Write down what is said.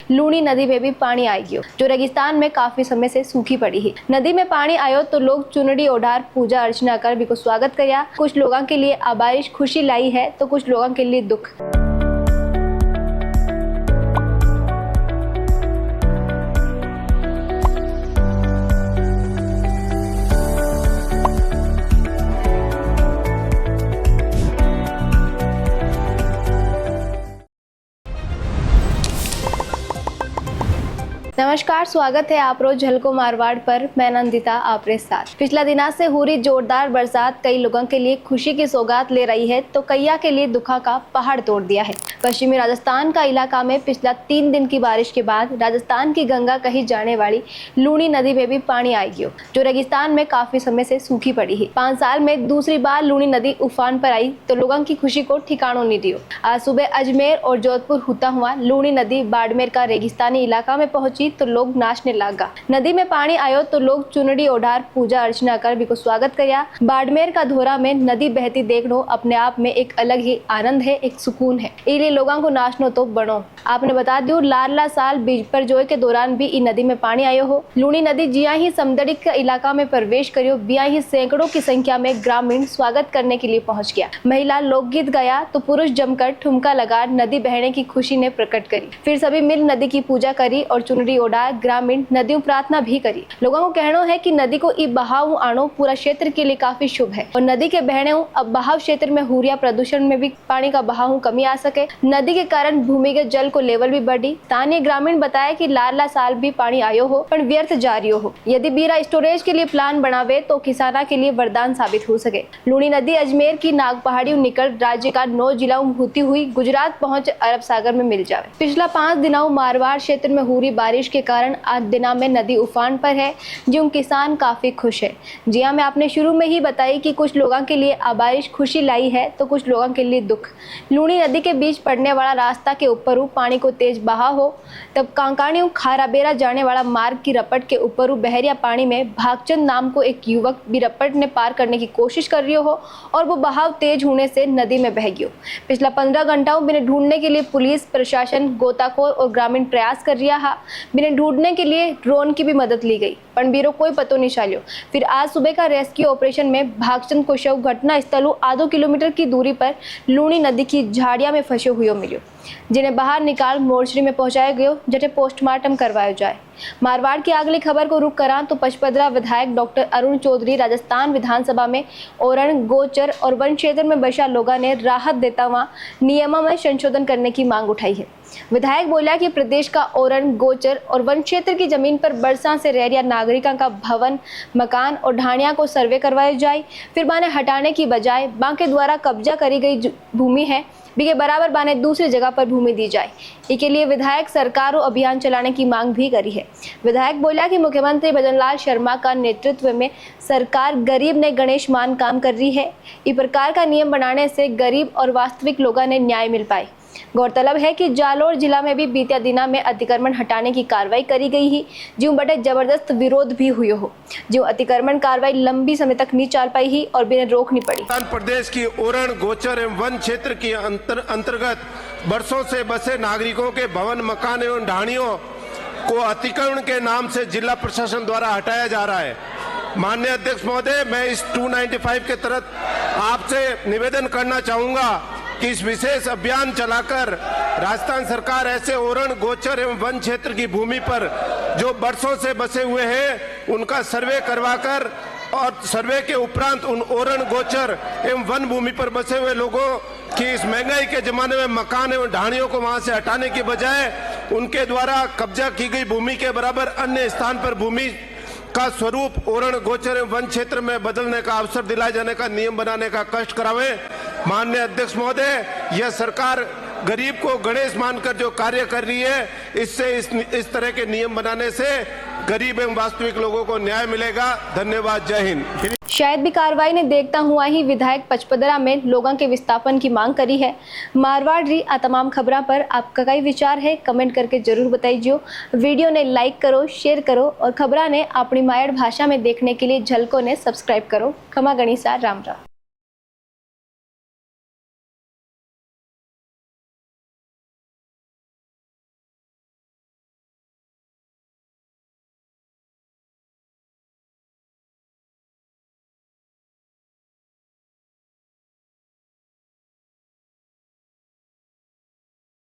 लूनी नदी में भी पानी आएगी, जो रेगिस्तान में काफी समय से सूखी पड़ी है। नदी में पानी आयो तो लोग चुनरी ओढ़ार पूजा अर्चना कर भी को स्वागत किया। कुछ लोगों के लिए बारिश खुशी लाई है तो कुछ लोगों के लिए दुख। नमस्कार, स्वागत है आप रोज झलको मारवाड़ पर। मैं नंदिता आपके साथ। पिछला दिना से हो रही जोरदार बरसात कई लोगों के लिए खुशी की सौगात ले रही है तो कईया के लिए दुखा का पहाड़ तोड़ दिया है। पश्चिमी राजस्थान का इलाका में पिछला 3 दिन की बारिश के बाद राजस्थान की गंगा कही जाने वाली लूनी नदी में भी पानी आएगी, जो रेगिस्तान में काफी समय से सूखी पड़ी है। 5 साल में दूसरी बार लूनी नदी उफान पर आई तो लोगों की खुशी को ठिकानों नहीं दियो। आज सुबह अजमेर और जोधपुर होता हुआ लूनी नदी बाड़मेर का रेगिस्तानी इलाका में पहुंची तो लोग नाचने लगा। नदी में पानी आयो तो लोग चुनरी ओढ़ार पूजा अर्चना कर भी को स्वागत किया। बाड़मेर का धोरा में नदी बहती देखनो अपने आप में एक अलग ही आनंद है, एक सुकून है। इसलिए लोगों को नाचनो तो बनो। आपने बता दियो लारला साल बीज पर जोय के दौरान भी इन नदी में पानी आयो हो। लूनी नदी जिया ही समदड़ी के इलाका में प्रवेश करियो, बिया ही सैकड़ों की संख्या में ग्रामीण स्वागत करने के लिए पहुंच गया। महिला लोकगीत गाया तो पुरुष जमकर ठुमका लगा नदी बहने की खुशी ने प्रकट करी। फिर सभी मिल नदी की पूजा करी और चुनरी ओढ़ा ग्रामीण नदियों प्रार्थना भी करी। लोगों को कहना है कि नदी को बहाव आनो पूरा क्षेत्र के लिए काफी शुभ है और नदी के बहने अब बहाव क्षेत्र में हुरिया प्रदूषण में भी पानी का बहाव कमी आ सके। नदी के कारण भूमिगत जल को लेवल भी बढ़ी। स्थानीय ग्रामीण बताया कि लारला साल भी पानी आयो हो पर व्यर्थ जारियो हो। यदि बीरा स्टोरेज के लिए प्लान बनावे तो किसाना के लिए वरदान साबित हो सके। लूनी नदी अजमेर की नाग पहाड़ी निकल राज्य का 9 जिलों में होती हुई गुजरात पहुंच अरब सागर में मिल जावे। पिछला 5 दिनों मारवाड़ क्षेत्र में हुई बारिश के कारण आज दिना में नदी उफान पर है, जो किसान काफी खुश है। जी हाँ, मैं आपने शुरू में ही बताई कि कुछ लोगों के लिए बारिश खुशी लाई है तो कुछ लोगों के लिए दुख। लूनी नदी के बीच पड़ने वाला रास्ता के ऊपर पानी को तेज बहा हो तब कांकाणी खाराबेरा जाने वाला मार्ग की रपट के ऊपर बहरिया पानी में भागचंद नाम को एक युवक भी रपट ने पार करने की कोशिश कर रही हो और वो बहाव तेज होने से नदी में बह गयो। पिछला 15 घंटाओं बिना ढूंढने के लिए पुलिस प्रशासन गोताखोर और ग्रामीण प्रयास कर रहा है। बिना ढूंढने के लिए ड्रोन की भी मदद ली गई पर बीरो कोई पतो नहीं चलो। फिर आज सुबह का रेस्क्यू ऑपरेशन में भागचंद को शव घटना स्थल आधो किलोमीटर की दूरी पर लूनी नदी की झाड़िया में फंसे हुए मिलो, जिन्हें बाहर निकाल मोर्चरी में पहुंचाया गयो जटे पोस्टमार्टम करवाया जाए। मारवाड़ की अगली खबर को रुक करा तो पचपदरा विधायक डॉक्टर अरुण चौधरी राजस्थान विधानसभा में ओरण गोचर और वन क्षेत्र में बसा लोगों ने राहत देता हुआ नियमों में संशोधन करने की मांग उठाई है। विधायक बोला कि प्रदेश का ओरण गोचर और वन क्षेत्र की जमीन पर बरसा से रह रहा नागरिकों का भवन मकान और ढाणिया को सर्वे करवाया जाए। फिर बाने हटाने की बजाय बांके द्वारा कब्जा करी गई भूमि है के बराबर बाने दूसरी जगह पर भूमि दी जाए। इसके लिए विधायक सरकार को अभियान चलाने की मांग भी करी है। विधायक बोला कि मुख्यमंत्री भजनलाल शर्मा का नेतृत्व में सरकार गरीब ने गणेश मान काम कर रही है। इस प्रकार का नियम बनाने से गरीब और वास्तविक लोगों ने न्याय मिल पाए। गौरतलब है कि जालोर जिला में भी बीते दिना में अतिक्रमण हटाने की कार्रवाई करी गई ही, जो बड़े जबरदस्त विरोध भी हुए हो। जो अतिक्रमण कार्रवाई लंबी समय तक नहीं चल पाई ही और बिना रोकनी पड़ी। प्रदेश की ओरण गोचर एवं वन क्षेत्र के अंतर्गत बरसों से बसे नागरिकों के भवन मकान एवं ढाणियों को अतिक्रमण के नाम से जिला प्रशासन द्वारा हटाया जा रहा है। माननीय अध्यक्ष महोदय, मैं इस 295 के तहत आपसे निवेदन करना चाहूंगा कि इस विशेष अभियान चलाकर राजस्थान सरकार ऐसे ओरण गोचर एवं वन क्षेत्र की भूमि पर जो बरसों से बसे हुए हैं उनका सर्वे करवाकर और सर्वे के उपरांत उन ओरण गोचर एवं वन भूमि पर बसे हुए लोगों की इस महंगाई के जमाने में मकान एवं ढाणियों को वहां से हटाने की बजाय उनके द्वारा कब्जा की गई भूमि के बराबर अन्य स्थान पर भूमि का स्वरूप ओरण गोचर एवं वन क्षेत्र में बदलने का अवसर दिलाए जाने का नियम बनाने का कष्ट करावे। माननीय अध्यक्ष महोदय, यह सरकार गरीब को गणेश मानकर जो कार्य कर रही है, इससे इस तरह के नियम बनाने से गरीब एवं वास्तविक लोगों को न्याय मिलेगा। धन्यवाद। जय हिंद। शायद भी कार्रवाई ने देखता हुआ ही विधायक पचपदरा में लोगों के विस्थापन की मांग करी है। मारवाड़ री तमाम खबरों पर आपका कई विचार है, कमेंट करके जरूर बताइए। वीडियो ने लाइक करो, शेयर करो और खबरा ने अपनी मायड़ भाषा में देखने के लिए झलको ने सब्सक्राइब करो। खमा गणिसा, राम राम।